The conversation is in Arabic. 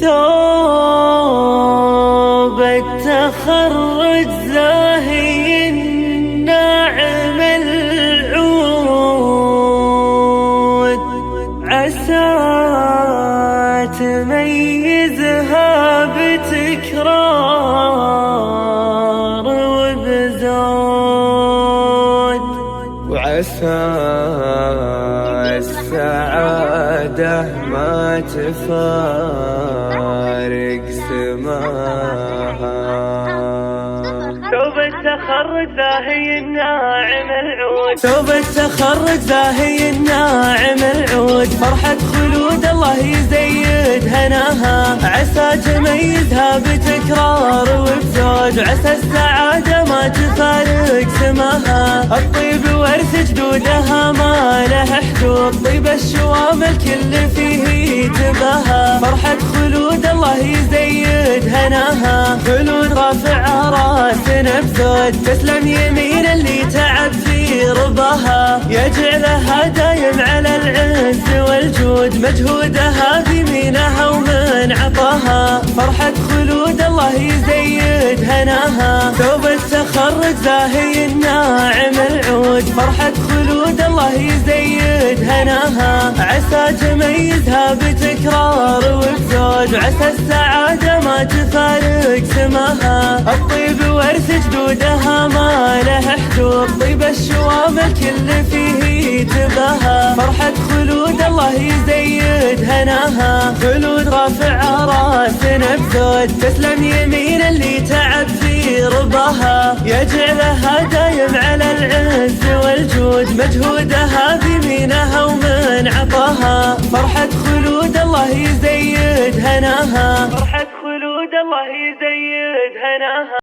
ثوب التخرج زاهي الناعم العود، عسى تميزها بتكرار وبزود، وعسى السعادة ما تفارق سماها. ثوب التخرج زاهي الناعم العود، ثوب التخرج زاهي الناعم العود، فرحة خلود الله يزيد هناها، عسى تميزها بتكرار وبزود، عسى السعادة ما تفارق سماها. الطيب ورث جدودها ما له حدود، طيب الشوام الكل فيه تباها، فرحة خلود الله يزيد هناها، خلود رافع راسنا بزود، تسلم يمين اللي تعب في رباها، يجعلها دايم على العز والجود، مجهودها بيمينها ومن عطاها، فرحة خلود الله يزيد هناها. ثوب التخرج زاهي الناعم العود، فرحة خلود الله يزيد هناها، عسى تميزها بتكرار وبزود، عسى السعادة ما تفارق سماها. الطيب ورث جدودها ما له حدود، طيب الشوام الكل فيه تباها، فرحة خلود الله يزيد هناها، خلود رافع راسنا بزود، تسلم يمين اللي تعب في رباها، يجعلها دايم على العز والجود، مجهودها بيمينها ومن عطاها، فرحة خلود الله يزيد هناها، فرحة خلود الله يزيد هناها.